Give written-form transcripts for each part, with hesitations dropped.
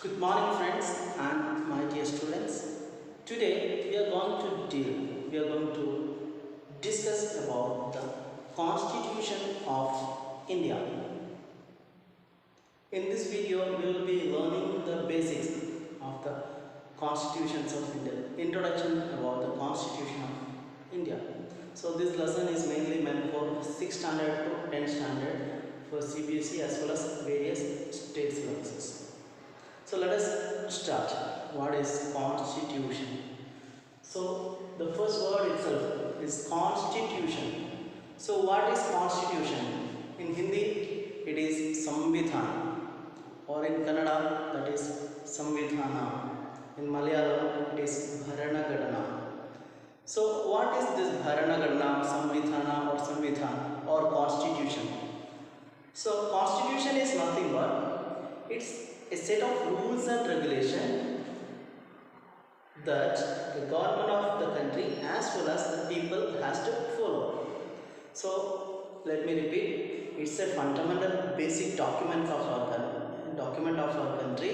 Good morning friends and my dear students. Today we are going to discuss about the Constitution of India. In this video we will be learning the basics of the constitutions of India. Introduction about the Constitution of India. So this lesson is mainly meant for 6th standard to 10th standard for CBSE as well as various state syllabuses. So let us start. What is constitution? So the first word itself is constitution. So what is constitution? In Hindi it is Samvidhan, or in Kannada that is Samvidhana. In Malayalam it is Bharanagadana. So what is this Bharanagadana, Samvidhana or Samvidhan or constitution? So constitution is nothing but it's a set of rules and regulations that the government of the country as well as the people has to follow. So let me repeat, it's a fundamental basic document of our country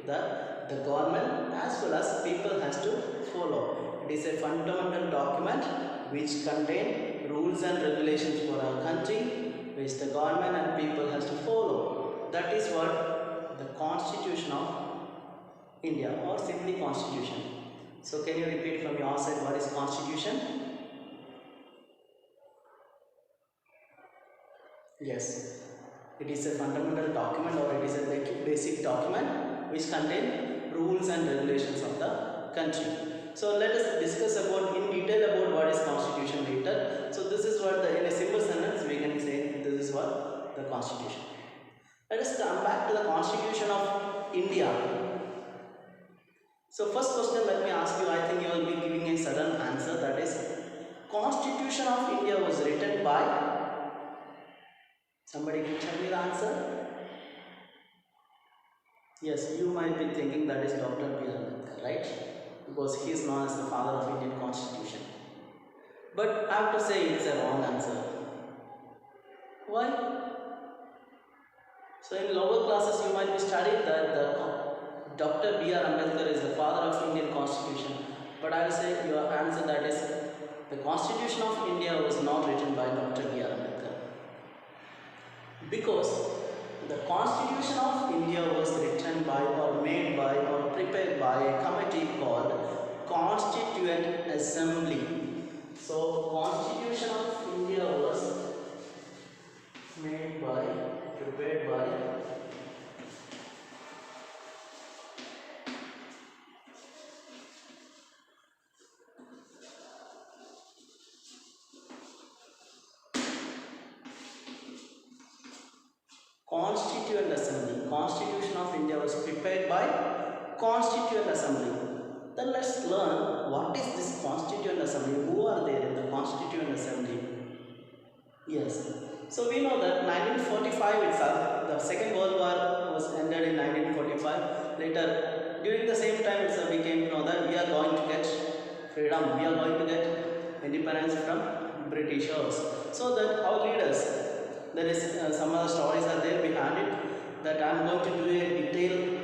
that the government as well as people has to follow. It is a fundamental document which contain rules and regulations for our country which the government and people has to follow. That is what the Constitution of India, or simply Constitution. So can you repeat from your side, what is Constitution? Yes, it is a fundamental document, or it is a basic document which contain rules and regulations of the country. So let us discuss about in detail about what is Constitution later. So this is what in a simple sentence we can say this is what the Constitution. Let us come back to the Constitution of India. So first question, let me ask you, I think you will be giving a sudden answer, that is, Constitution of India was written by, somebody can tell me the answer? Yes, you might be thinking that is Dr. B. Ambedkar, right? Because he is known as the father of Indian Constitution. But I have to say it's a wrong answer. Why? So in lower classes you might be studying that Dr. B. Ambedkar is the father of Indian Constitution. But I will say your answer, that is the Constitution of India was not written by Dr. B. Ambedkar. Because the Constitution of India was written by or made by or prepared by a committee called Constituent Assembly. So Constitution of India was made by, prepared by Constituent Assembly. Constitution of India was prepared by Constituent Assembly. Then let's learn what is this Constituent Assembly. Who are there in the Constituent Assembly? Yes. So we know that 1945 itself, the Second World War was ended in 1945. Later, during the same time itself, we came to know that we are going to get freedom. We are going to get independence from Britishers. So that our leaders, there is some other stories are there behind it, that I am going to do a detailed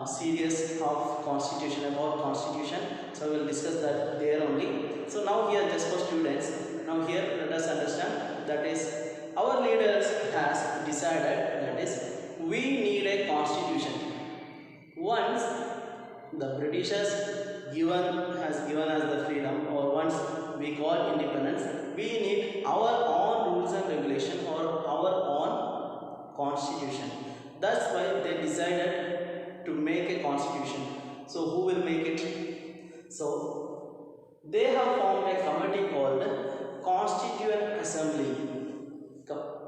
series of Constitution, about Constitution. So we will discuss that there only. So now here just for students. Now here let us understand, that is our leaders has decided, that is we need a constitution. Once the Britishers has given us the freedom, or once we got independence, we need our own rules and regulation or our own constitution. That's why they decided to make a constitution. So who will make it? So they have formed a committee called Constituent Assembly.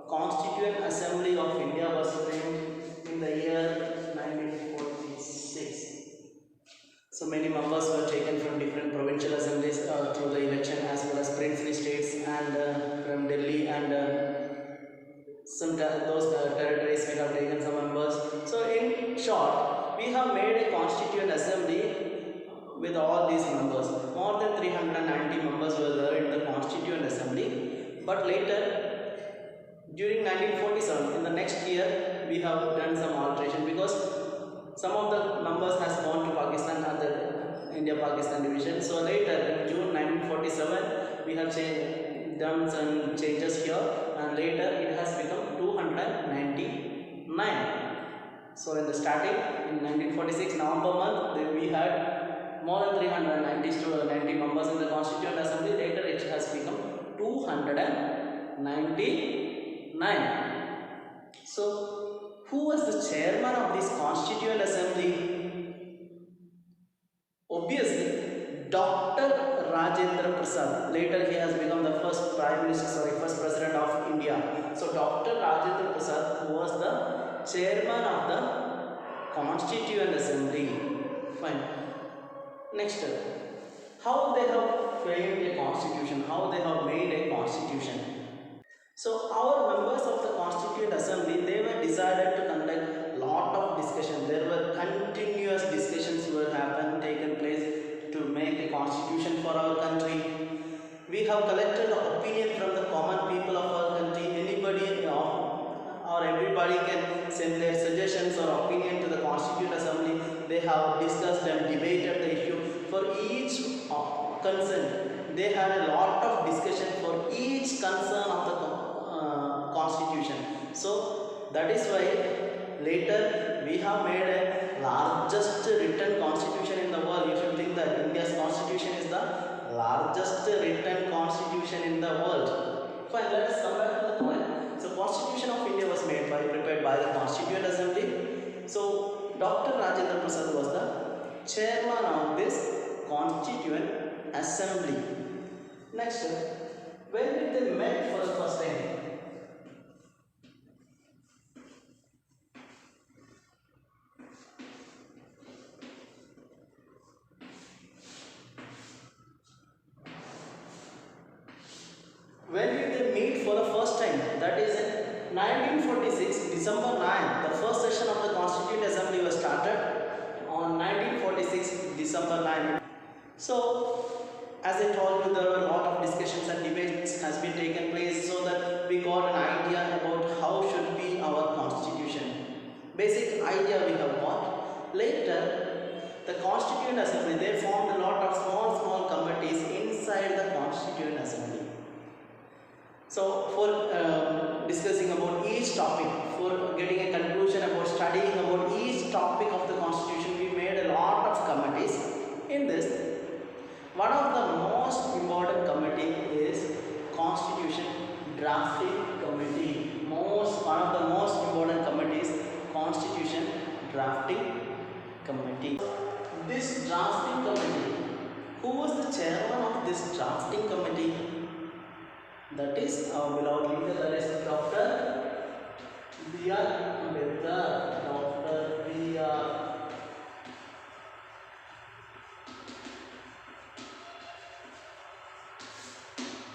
Constituent Assembly of India was framed in the year 1946. So many members were taken from different provincial assemblies through the election, as well as princely states, and from Delhi, and those territories may have taken some members. So in short, we have made a Constituent Assembly with all these members. More than 390 members were there in the Constituent Assembly. But later, during 1947, in the next year, we have done some alteration, because Some of the members has gone to Pakistan and the India-Pakistan division. So later in June 1947, we have done some changes here, and later it has become 299. So in the starting in 1946 November month, we had more than 390 to 90 members in the Constituent Assembly. Later it has become 299. So who was the chairman of this Constituent Assembly? Obviously, Dr. Rajendra Prasad. Later he has become the first first president of India. So Dr. Rajendra Prasad, who was the chairman of the Constituent Assembly. Fine. Next, how they have framed a constitution, how they have made a constitution. So our members of the Constituent Assembly, they were decided to conduct lot of discussion. There were continuous discussions were taken place to make a constitution for our country. We have collected the opinion from the common people of our country. Anybody or everybody can send their suggestions or opinion to the Constituent Assembly. They have discussed and debated the issue for each concern. They had a lot of discussion for each concern of the constitution. So that is why later we have made a largest written constitution in the world. You should think that India's constitution is the largest written constitution in the world. Fine, let us come back to the point. So Constitution of India was prepared by the Constituent Assembly. So Dr. Rajendra Prasad was the chairman of this Constituent Assembly. Next, when did they met for the first time? When did they meet for the first time? That is in 1946, December 9. The first session of the Constituent Assembly was started on 1946, December 9. So, as I told you, there were a lot of discussions and debates has been taken place, so that we got an idea about how should be our constitution. Basic idea we have got. Later, the Constituent Assembly, they formed a lot of small committees inside the Constituent Assembly. So for discussing about each topic, for getting a conclusion about studying about each topic of the constitution, we made a lot of committees. In this, one of the most important committee is Constitution Drafting Committee. One of the most important committees, Constitution Drafting Committee. This drafting committee, who was the chairman of this drafting committee? That is our beloved leader, that is Dr. B.R. Ambedkar. Dr. B.R.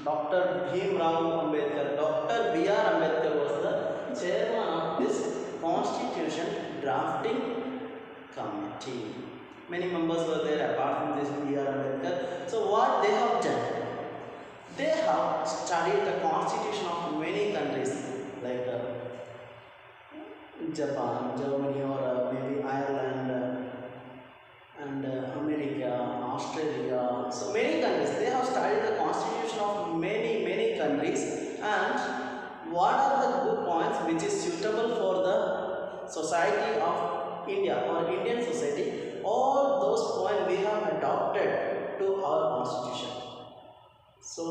Dr. Bhimrao Ambedkar. Dr. B.R. Ambedkar was the chairman of this Constitution Drafting Committee. Many members were there apart from this B.R. Ambedkar. So what they have done? They have studied the constitution of many countries like Japan, Germany, or maybe Ireland and America, Australia. So many countries. They have studied the constitution of many countries, and what are the good points which is suitable for the society of India or Indian society. All those points we have adopted to our constitution. So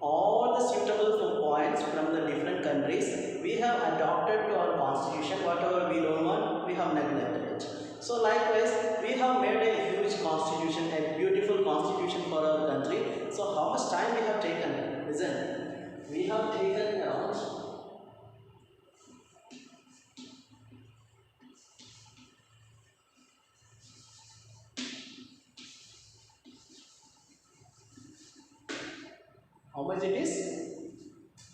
all the suitable points from the different countries we have adopted to our constitution. Whatever we don't want, we have neglected it. So likewise, we have made a huge constitution, a beautiful constitution for our country. So how much time we have taken? Listen, we have taken around how much it is?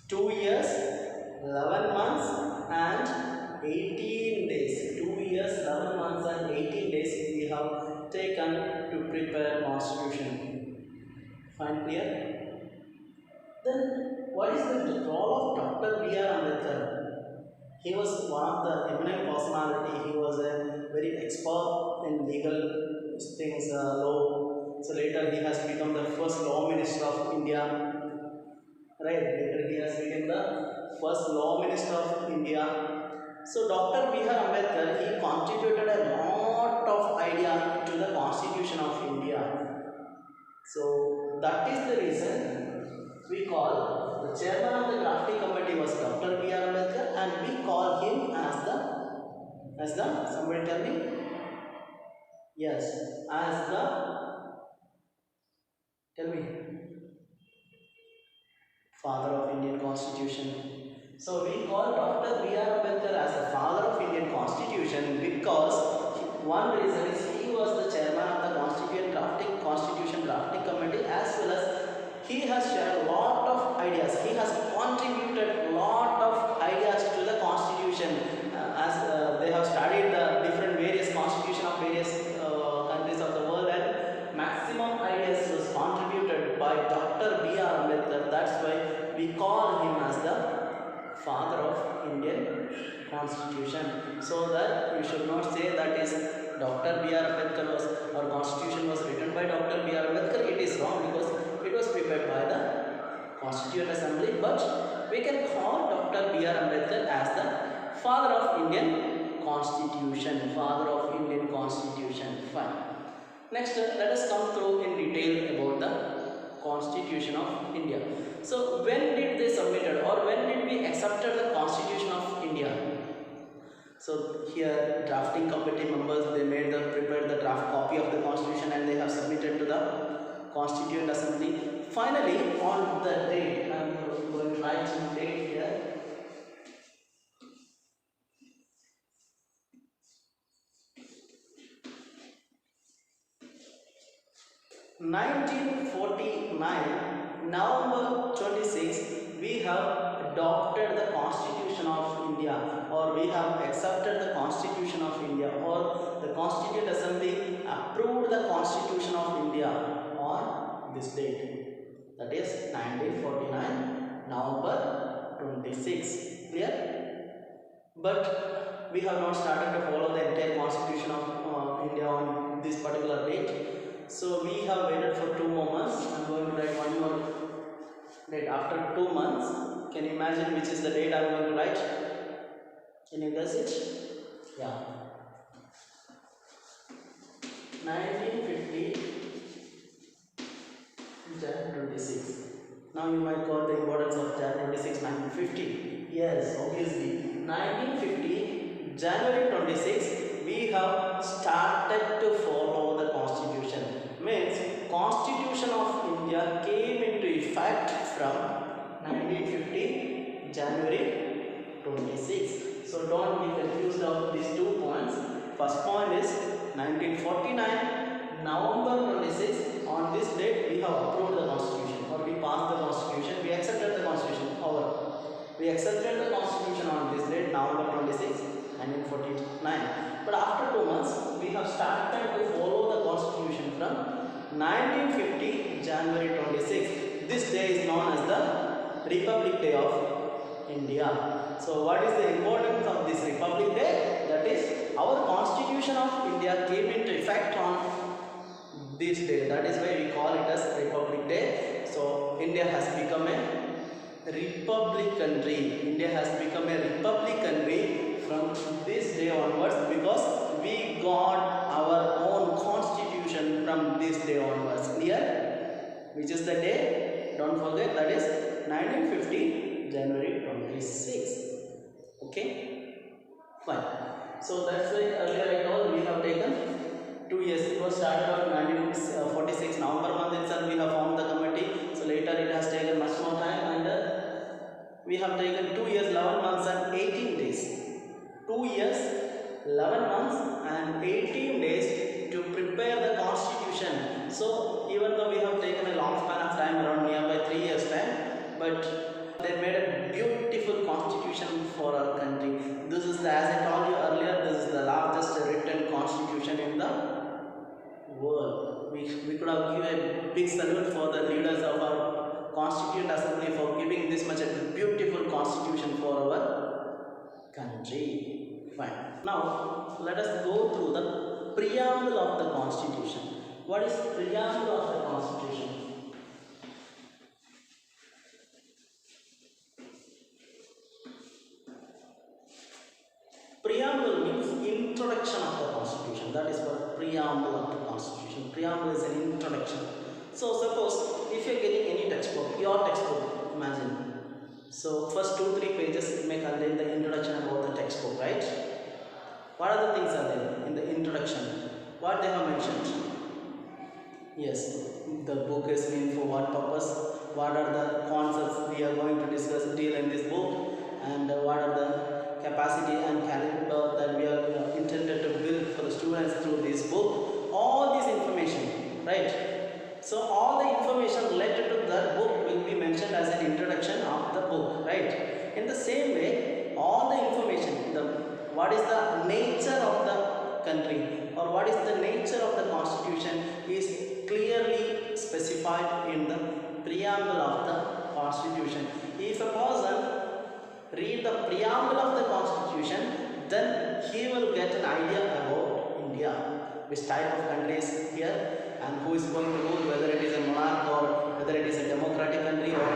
2 years, 11 months and 18 days. 2 years, 11 months and 18 days we have taken to prepare constitution. Fine, clear? Then what is the role of Dr. B.R. Ambedkar? He was one of the eminent personality. He was a very right? Later he has become the first law minister of India. So Dr. B.R. Ambedkar, he contributed a lot of idea to the constitution of India. So that is the reason we call the chairman of the drafting committee was Dr. B.R. Ambedkar, and we call him as the somebody tell me, yes, as the, tell me, father of Indian Constitution. So we call Dr. B.R. Ambedkar as the father of Indian Constitution because one reason is he was the chairman of the Constitution drafting committee, as well as he has shared a lot of ideas. He has contributed a lot of ideas to the Constitution, as they have studied the different various constitution of various countries of the world, and maximum ideas was contributed by Dr. B.R. Ambedkar. That's why we call him as the father of Indian Constitution. So that we should not say that is Dr. B.R. Ambedkar was, or Constitution was written by Dr. B.R. Ambedkar. It is wrong because it was prepared by the Constituent Assembly, but we can call Dr. B.R. Ambedkar as the father of Indian Constitution. Father of Indian Constitution. Fine. Next, let us come through in detail about the Constitution of India. So when did they submitted, or when did we accepted the Constitution of India? So here drafting committee members, they prepared the draft copy of the Constitution, and they have submitted to the Constituent Assembly. Finally, on the date, I am going to write some date here. 1949, November 26, we have adopted the Constitution of India, or we have accepted the Constitution of India, or the Constituent Assembly approved the Constitution of India on this date. That is 1949, November 26. Clear? But we have not started to follow the entire Constitution of India on this particular date. So we have waited for 2 more months. I am going to write one more date after 2 months. Can you imagine which is the date I am going to write? Can you guess it? Yeah. 1950 Jan 26. Now you might call the importance of Jan 26, 1950. Yes, obviously. 1950 January 26, we have started to follow the Constitution. Means Constitution of India came into effect from 1950 January 26. So don't be confused of these 2 points. First point is 1949 November 26. On this date we have approved the Constitution, or we passed the Constitution, we accepted the Constitution. We accepted the Constitution on this date, November 26, 1949. But after 2 months, we have started to follow the Constitution from 1950 January 26. This day is known as the Republic Day of India. So what is the importance of this Republic Day? That is, our Constitution of India came into effect on this day. That is why we call it as Republic Day. So India has become a republic country. India has become a republic country from this day onwards, because we got our own Constitution from this day onwards. Clear? Which is the day? Don't forget, that is 1950 January 26. Okay? Fine. So that's why earlier I told we have taken 2 years. It was started on 1946 November month itself. We have formed the committee. So later it has taken much more time, and we have taken 2 years, 11 months and 18 days. 2 years, 11 months and 18 days to prepare the Constitution. So even though we have taken a long span of time, around nearby 3 years time, but they made a beautiful Constitution for our country. This is the, as I told you earlier, this is the largest written Constitution in the world. We could have given a big salute for the leaders of our Constituent Assembly for giving this much a beautiful Constitution for our country. Fine. Now let us go through the preamble of the Constitution. What is preamble of the Constitution? means introduction of the constitution. That is what preamble of the constitution. Preamble is an introduction. So suppose if you are getting any textbook, your textbook, imagine. So first 2-3 pages it may contain the introduction about the textbook, right? What are the things are there in the introduction? What they have mentioned? Yes, the book is meant for what purpose? What are the concepts we are going to discuss deal in this book? And what are the capacity and caliber that we are intended to build for the students through this book? All this information, right? So all the information related to that book will be mentioned as an introduction of the book, right? In the same way, all the information, what is the nature of the country or what is the nature of the constitution is clearly specified in the preamble of the constitution. If a person read the preamble of the constitution, then he will get an idea about India, which type of country is here and who is going to rule, whether it is a monarch or whether it is a democratic country or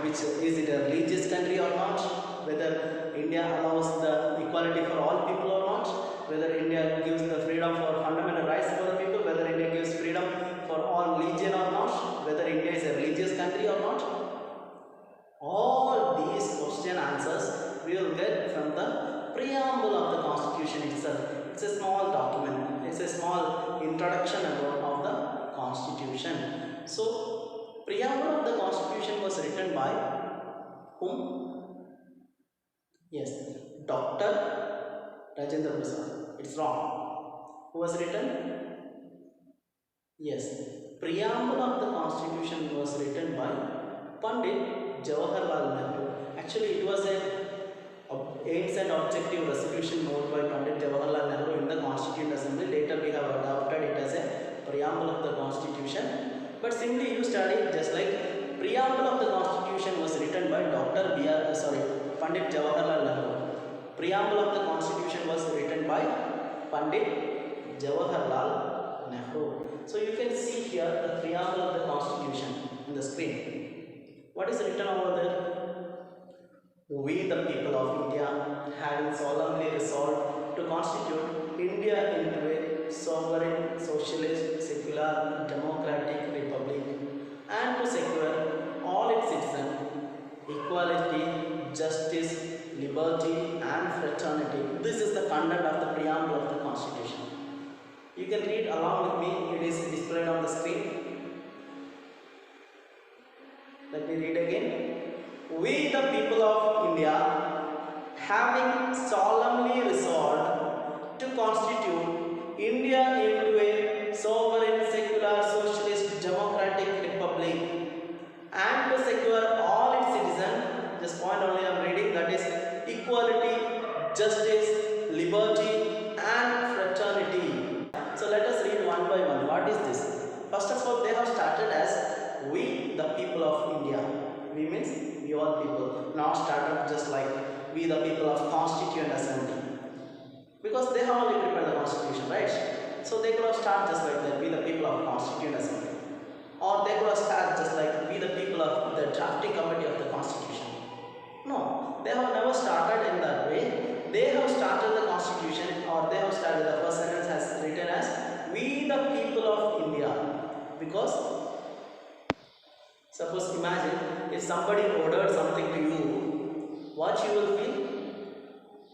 which is it a religious country or not, whether India allows the equality for all people or not, whether India gives the freedom for fundamental rights for the people, whether India gives freedom for all religion or not, whether India is a religious country or not. All these question answers we will get from the preamble of the constitution itself. It's a small document, it's a small introduction of the constitution. So preamble of the constitution was written by whom? Yes, Dr. Rajendra Prasad. It's wrong. Who was written? Yes, preamble of the constitution was written by Pandit Jawaharlal Nehru. Actually, it was a aims and objective resolution moved by Pandit Jawaharlal Nehru in the Constituent Assembly. Later, we have adopted it as a preamble of the constitution. But simply, you study just like preamble of the constitution was written by Pandit Jawaharlal Nehru. Preamble of the constitution was written by Pandit Jawaharlal Nehru. So you can see here the preamble of the constitution on the screen. What is written over there? We the people of India, having solemnly resolved to constitute India into a sovereign, socialist, secular, democratic republic and to secure all its citizens equality, justice, liberty and fraternity. This is the content of the preamble of the constitution. You can read along with me, it is displayed on the screen. Let me read again. We the people of India, having solemnly resolved to constitute India into a sovereign, secular, socialist, democratic republic and to secure all its citizens, this point only I am reading, that is equality, justice, liberty and fraternity. So let us read one by one. What is this? First of all, they have started as we the people of India. We means we all people. Now started just like we the people of Constituent Assembly. Because they have only prepared the constitution, right? So they could have started just like that, we the people of Constituent Assembly. Or they could have started just like we the people of the drafting committee of the constitution. No, they have never started in that way. They have started the constitution, or they have started the first sentence has written as we the people of India. Because suppose imagine if somebody ordered something to you, what you will feel?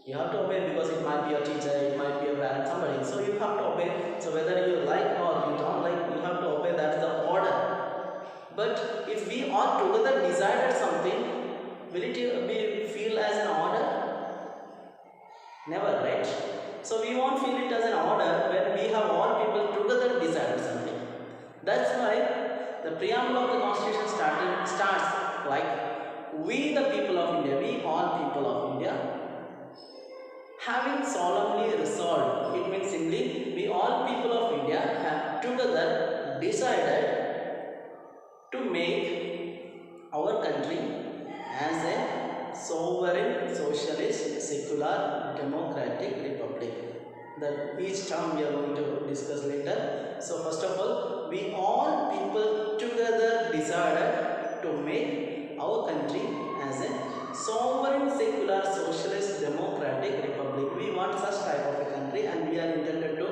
You have to obey because it might be your teacher, it might be your parent, somebody. So you have to obey. So whether you like or you don't like, you have to obey. That's the order. But if we all together decided something, will it be feel as an order? Never, right? So we won't feel it as an order when we have all people together decided something. That's why the preamble of the constitution starts like we the people of India, we all people of India, having solemnly resolved. It means simply we all people of India have together decided to make our country as a sovereign, socialist, secular, democratic republic. That each term we are going to discuss later. So first of all, we all people together decided to make our country as a Sovereign, secular, socialist, democratic republic. We want such type of a country, and we are intended to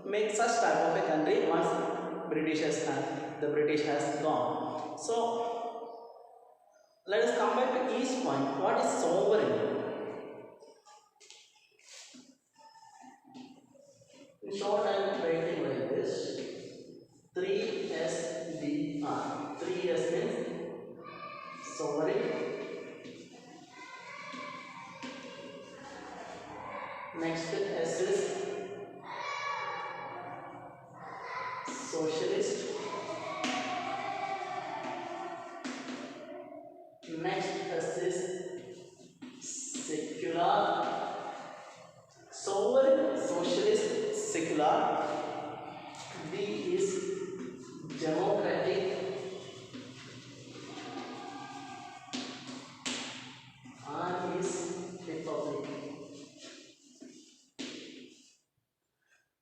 make such type of a country once the British has gone. So let us come back to each point. What is sovereign? In short, I am writing like this: 3SDR. 3S means sovereign. Next S is socialist. Next S is secular. Sovereign, socialist, secular. D is democratic. R is republic.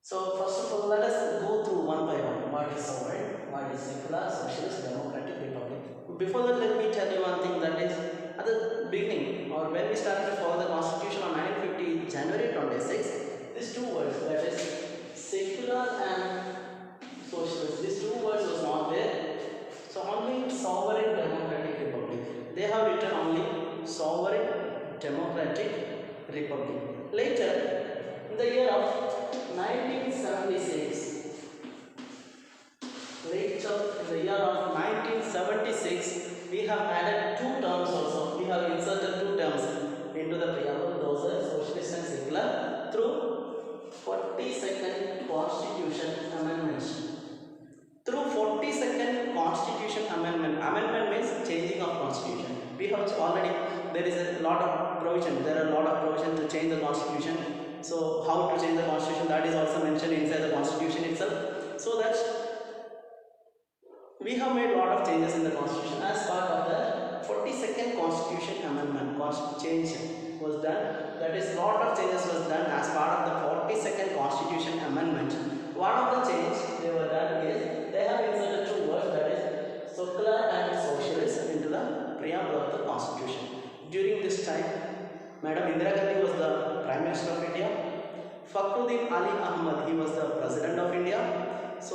So first of all, let us go through one by one. What is sovereign? What is secular, socialist, democratic, republic? Before that, let me tell you one thing, that is, at the beginning or when we started to follow the constitution on 1950 January 26, these two words, that is secular and socialist, these two words was not there. So only sovereign democratic republic. They have written only sovereign democratic republic. Later, in the year of 1976, in the year of 1976, we have added two terms also. We have inserted two terms into the preamble. Those are socialist and secular through 42nd Constitution Amendment. Through 42nd Constitution Amendment. Amendment means changing of Constitution. We have already, there is a lot of provision. There are a lot of provision to change the Constitution. So how to change the Constitution, that is also mentioned inside the Constitution itself. So that we have made a lot of changes in the Constitution as part of the 42nd Constitution Amendment. Change was done. That is, lot of changes was done as part of the 42nd Constitution Amendment. One of the changes they were done is they have inserted two words, that is secular and socialist, into the preamble of the Constitution. During this time, Madam Indira Gandhi was the Prime Minister of India. Fakhruddin Ali Ahmad, he was the President of India. So,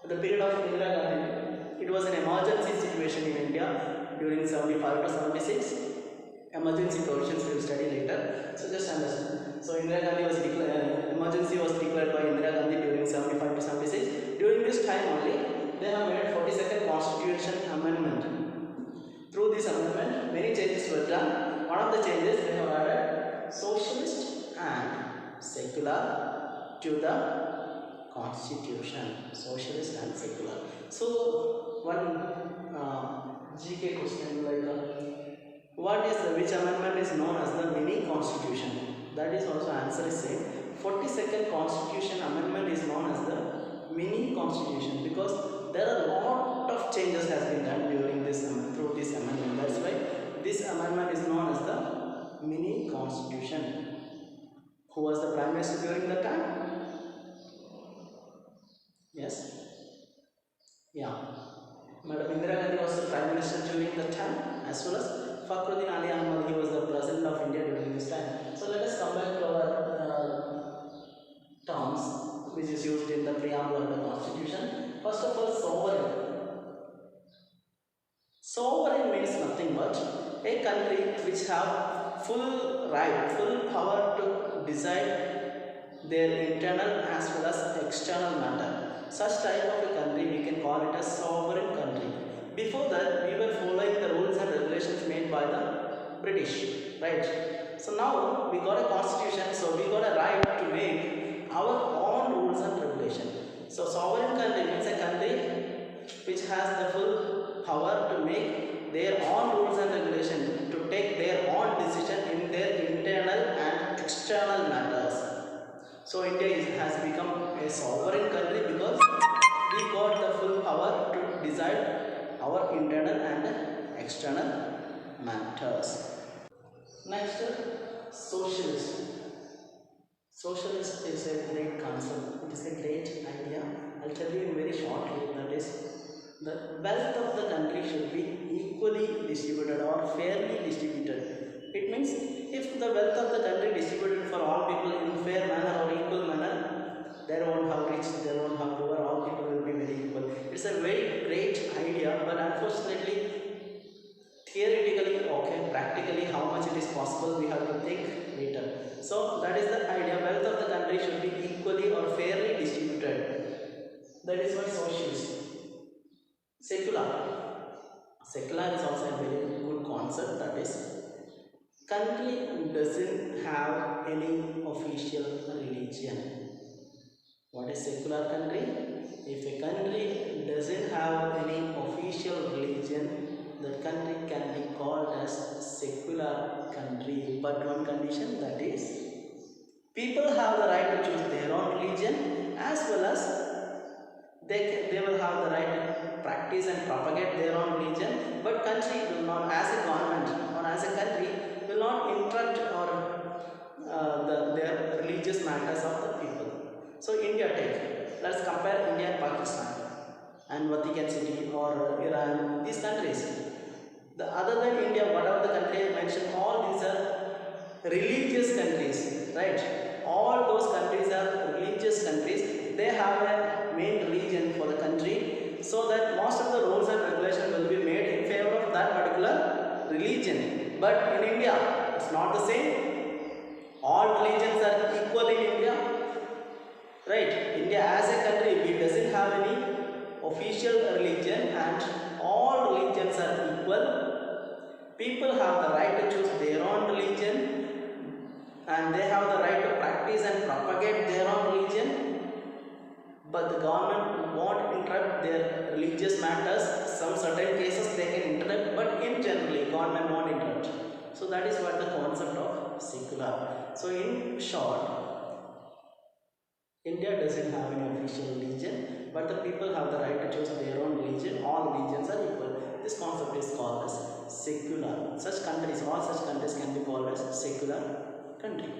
at the period of Indira Gandhi, it was an emergency situation in India during 75 to 76. Emergency provisions we will study later. So, just understand. So, Indira Gandhi was emergency was declared by Indira Gandhi during 75 to 76. During this time only, they have made 42nd Constitution Amendment. Through this amendment, many changes were done. One of the changes, they have added socialist and secular to the Constitution. Socialist and secular. So, one GK question like, which amendment is known as the mini constitution? That is also answer is same. 42nd Constitution Amendment is known as the mini constitution because there are a lot of changes has been done during this through this amendment. That's why this amendment is known as the mini constitution. Who was the Prime Minister during that time? Yes? Yeah. Madam Indira Gandhi was the Prime Minister during that time, as well as Fakhruddin Ali Ahmad, he was the President of India during this time. So let us come back to our terms which is used in the preamble of the Constitution. First of all, sovereign. Sovereign means nothing but a country which have full right, full power to decide their internal as well as external matter. Such type of a country we can call it a sovereign country. Before that, we were following the rules and regulations made by the British, right? So now we got a constitution, so we got a right to make our own rules and regulations. So sovereign country means a country which has the full power to make their own rules and regulations, to take their own decision in their internal and external matters. So India has become a sovereign country because we got the full power to decide our internal and external matters. Next, socialist. Socialist is a great concept. It is a great idea. I'll tell you in very shortly. That is, The wealth of the country should be equally distributed or fairly distributed. It means if the wealth of the country distributed for all people in fair manner or equal manner, there won't have rich, there won't have poor, all people will be very equal. It's a very great idea, but unfortunately, theoretically okay, practically how much it is possible we have to think later. So that is the idea, wealth of the country should be equally or fairly distributed. That is why socialist. Secular. Secular is also a very good concept, that is country doesn't have any official religion. What is secular country? If a country doesn't have any official religion, the country can be called as secular country, but one condition, that is people have the right to choose their own religion, as well as they will have the right to practice and propagate their own religion, but country will not, as a government or as a country, will not interrupt or their religious matters of the people. So India, let's compare India and Pakistan and Vatican City or Iran, these countries. The other than India, whatever the country I mentioned, all these are religious countries, right? All those countries are religious countries. They have a main religion for the country, so that most of the rules and regulations will be made in favor of that particular religion. But in India, it's not the same. All religions are equal in India, right? India as a country, it doesn't have any official religion and all religions are equal. People have the right to choose their own religion and they have the right to practice and propagate their own religion, but the government won't interrupt their religious matters. Some certain cases they can interrupt, but in generally government won't interrupt. So that is what the concept of secular. So in short, India doesn't have any official religion, but the people have the right to choose their own religion. All religions are equal. This concept is called as secular. Such countries, all such countries can be called as secular country.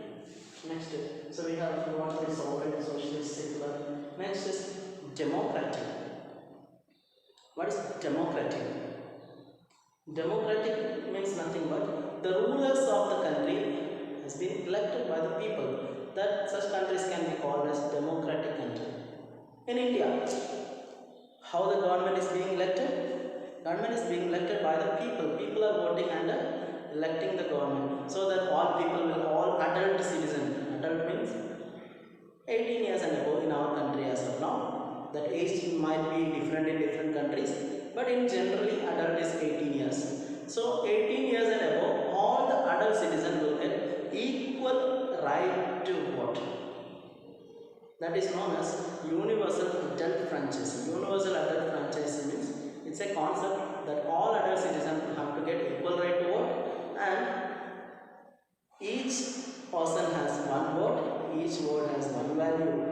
Next, so we have, if you want to be sovereign, socialist, secular. Next is democratic. What is democratic? Democratic means nothing but the rulers of the country has been elected by the people. That such countries can be called as democratic country. In India, how the government is being elected? Government is being elected by the people. People are voting and electing the government, so that all people will, all adult citizen. Adult means 18 years and above in our country as of now. That age might be different in different countries, but in generally adult is 18 years. So 18 years and above, all the adult citizens will get equal right to vote. That is known as universal adult franchise. Universal adult franchise means it's a concept that all adult citizens have to get equal right to vote, and each person has one vote, each vote has one value.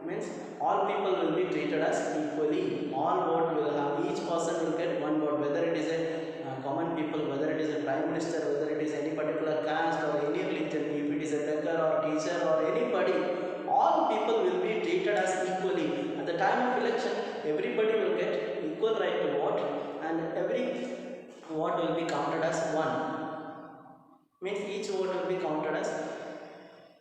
Means all people will be treated as equally. All vote will have, each person will get one vote, whether it is a common people, whether it is a prime minister, whether it is any particular caste or any religion, if it is a beggar or teacher or anybody, all people will be treated as equally. At the time of election, everybody will get equal right to vote, and every vote will be counted as one. Means each vote will be counted as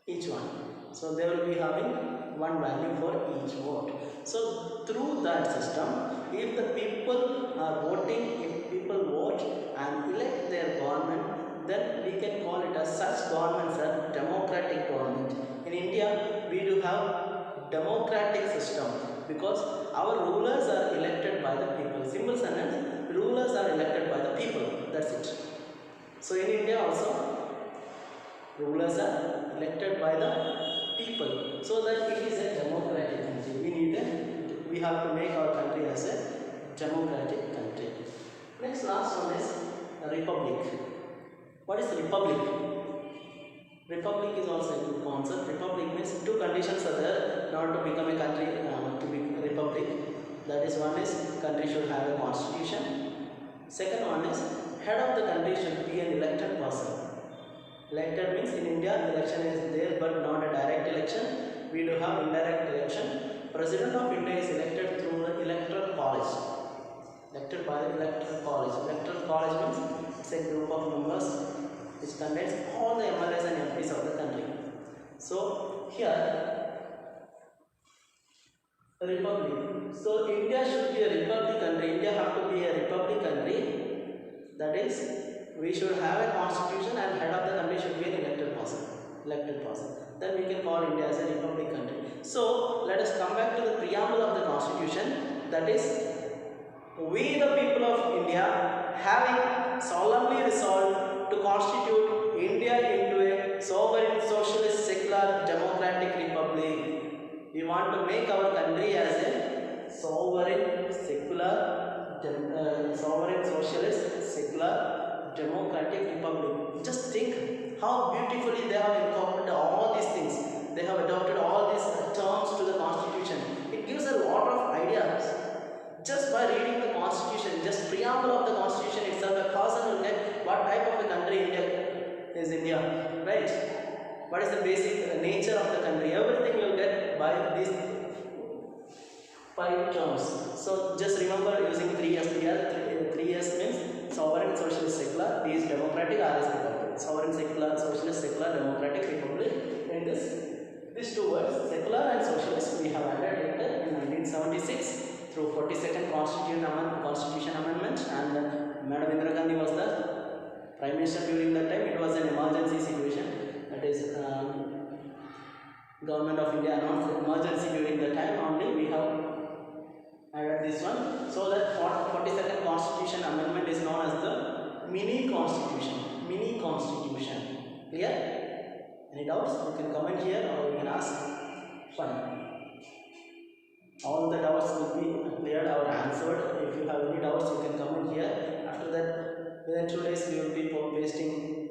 each one. So they will be having one value for each vote. So through that system, if the people are voting, if people vote and elect their government, then we can call it as, such governments are democratic government. In India, we do have democratic system because our rulers are elected by the people. Simple sentence, rulers are elected by the people. That's it. So in India also, rulers are elected by the people, so that it is a democratic country. We have to make our country as a democratic country. Next, last one is a republic. What is republic? Republic is also a good concept. Republic means two conditions are there in order to become a country, to be a republic. That is, one is country should have a constitution. Second one is head of the country should be an elected person. Elected means in India election is there but not a direct election. We do have indirect election. President of India is elected through the electoral college. Elected by the electoral college. Electoral college means it's a group of members which contains all the MLAs and MPs of the country. So here a republic. So India should be a republic country. India have to be a republic country. That is, we should have a constitution and head of the country should be an elected person. Elected person. Then we can call India as a republic country. So let us come back to the preamble of the constitution. That is, we the people of India having solemnly resolved to constitute India into a sovereign, socialist, secular, democratic republic. We want to make our country as a sovereign, secular, sovereign, socialist, secular, democratic republic. Just think how beautifully they have incorporated all these things. They have adopted all these terms to the constitution. It gives a lot of ideas. Just by reading the constitution, just preamble of the constitution itself, a person will get what type of a country India is India, right? What is the basic nature of the country? Everything you will get by these 5 terms. So just remember using 3 S here. 3 S means sovereign, socialist, secular. D is democratic, R is republic. Sovereign, secular, socialist, secular, democratic, republic. And these 2 words, secular and socialist, we have added later in 1976 through 42nd Constitution Amendment, and Madam Indira Gandhi was the Prime Minister during that time. It was an emergency situation. That is, Government of India announced emergency during the time only. We have added this one. So that 42nd Constitution Amendment is known as the mini constitution. Mini constitution. Clear? Any doubts? You can comment here or you can ask. Fine. All the doubts will be cleared or answered. If you have any doubts, you can comment here. After that, within 2 days, we will be pasting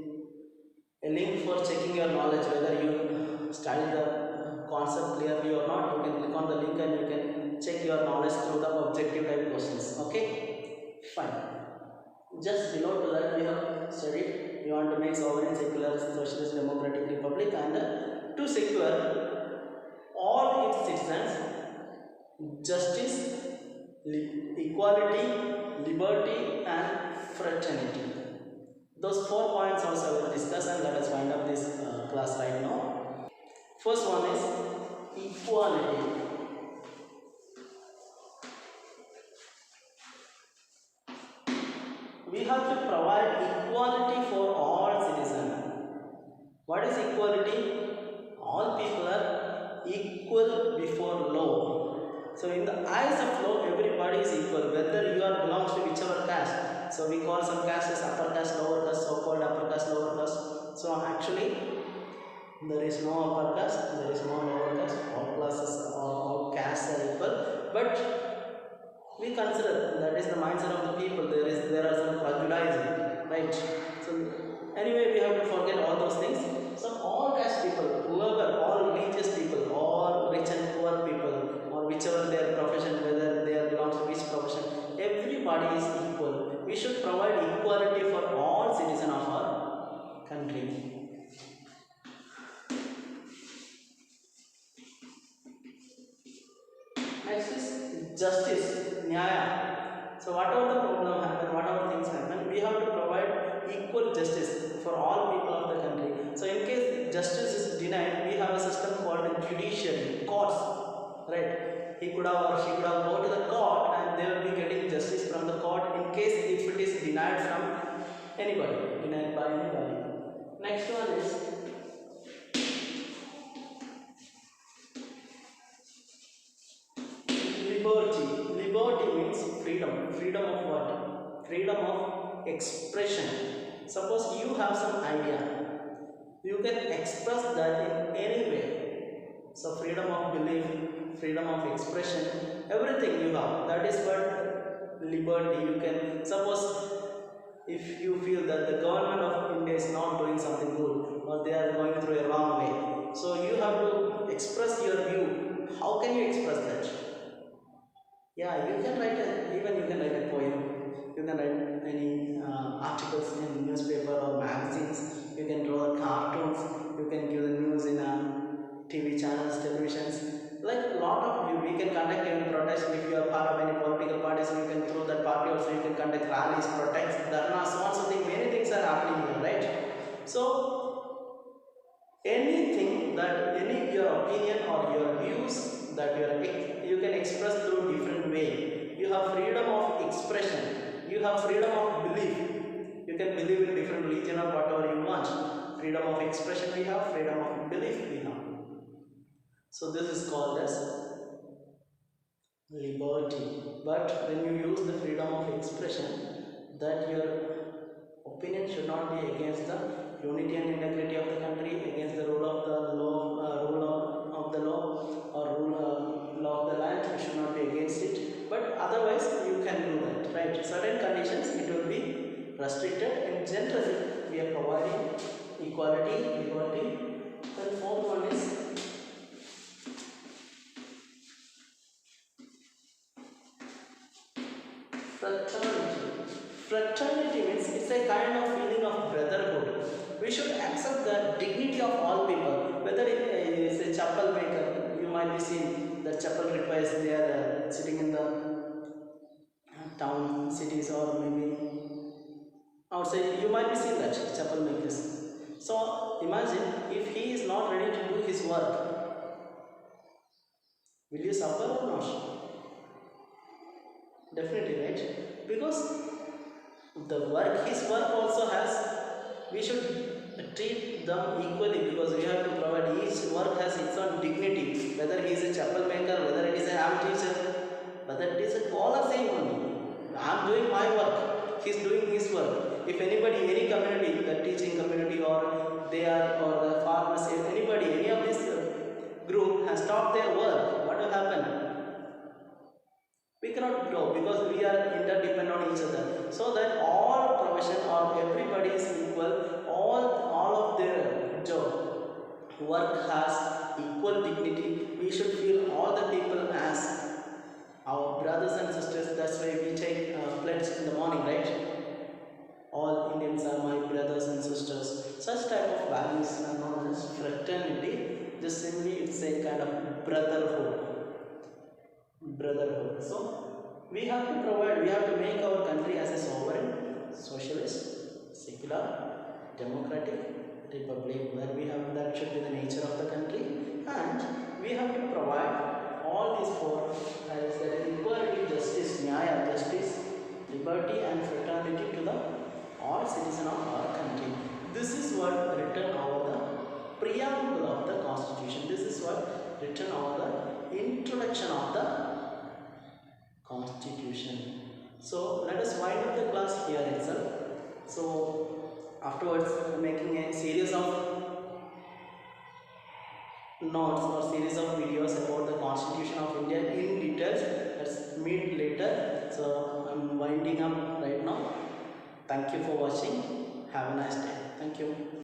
a link for checking your knowledge, whether you studied the concept clearly or not. You can click on the link and you can check your knowledge through the objective type questions. Okay? Fine. Just below to that, we have studied we want to make sovereign, secular, socialist, democratic republic, and to secure all its citizens justice, equality, liberty, and fraternity. Those 4 points also I will discuss, and let us wind up this class right now. First one is equality. We have to provide equality for all citizens. What is equality? All people are equal before law. So in the eyes of law, everybody is equal, whether you are belongs to whichever caste. So we call some caste as upper caste, lower caste, so-called upper caste, lower caste. So actually, there is no upper caste, there is no lower caste. All classes, all castes are equal. But we consider that is the mindset of the people. There are some prejudice, right? So anyway, we have to forget all those things. So all caste people, whoever, all religious people, all rich and poor people, or whichever their profession, whether they belong to which profession, everybody is equal. We should provide equality for all citizens of our country. Next is justice, nyaya. So whatever the problem happen, whatever things happen, we have to provide equal justice for all people of the country. So in case justice is denied, we have a system called judiciary, courts, right? He could have or she could have go to the court and they will be getting justice from the court in case if it is denied from anybody, denied by anybody. Next one is liberty. Liberty means freedom. Freedom of what? Freedom of expression. Suppose you have some idea, you can express that in any way. So freedom of belief, freedom of expression, everything you have. That is what liberty. You can suppose if you feel that the government of India is not doing something good or they are going through a wrong way, so you have to express your view. How can you express that? Yeah, you can write even you can write a poem. You can write any articles in newspaper or magazines. You can draw cartoons. You can give the news in TV channels, televisions. Like a lot of you, we can conduct any protest if you are part of any political party. So you can through that party conduct rallies, protests, dharnas, so on, so thing. Many things are happening here, right? So anything that any your opinion or your views that you can express through different way. You have freedom of expression. You have freedom of belief. You can believe in different religion or whatever you want. Freedom of expression we have. Freedom of belief we have. So this is called as liberty. But when you use the freedom of expression, that your opinion should not be against the unity and integrity of the country, against the rule of the law, of the law, or law of the land. You should not be against it. But otherwise, you can do that, right? Certain conditions it will be restricted, and generally we are providing equality, liberty. And fourth one is fraternity. Fraternity means it's a kind of feeling of brotherhood. We should accept the dignity of all people. Whether it is a chapel maker, you might be seeing the chapel repairs, they are sitting in the town, cities, or maybe outside. You might be seeing that chapel makers. So imagine if he is not ready to do his work, will you suffer or not? Definitely, right? Because the work, his work also has, we should treat them equally, because we have to provide, each work has its own dignity, whether he is a chapel maker, whether it is a ham teacher, whether it is a, all are same only. I am doing my work, he is doing his work. If anybody, any community, the teaching community, or they are, or the farmers, if anybody, any of this group has stopped their work, what will happen? We cannot grow, because we are interdependent on each other. So that all profession or everybody is equal, all of their job work has equal dignity. We should feel all the people as our brothers and sisters. That's why we take pledge in the morning, right? All Indians are my brothers and sisters. Such type of values are known as fraternity. Just simply it's a kind of brotherhood. So we have to provide, we have to make our country as a sovereign, socialist, secular, democratic republic, where we have, that should be the nature of the country, and we have to provide all these four, as that equality, justice, nyaya, justice, liberty, and fraternity to the all citizens of our country. This is what written over the preamble of the Constitution. This is what written over the introduction of the Constitution. So let us wind up the class here itself. So afterwards, making a series of notes or series of videos about the Constitution of India in details. Let's meet later. So I'm winding up right now. Thank you for watching. Have a nice day. Thank you.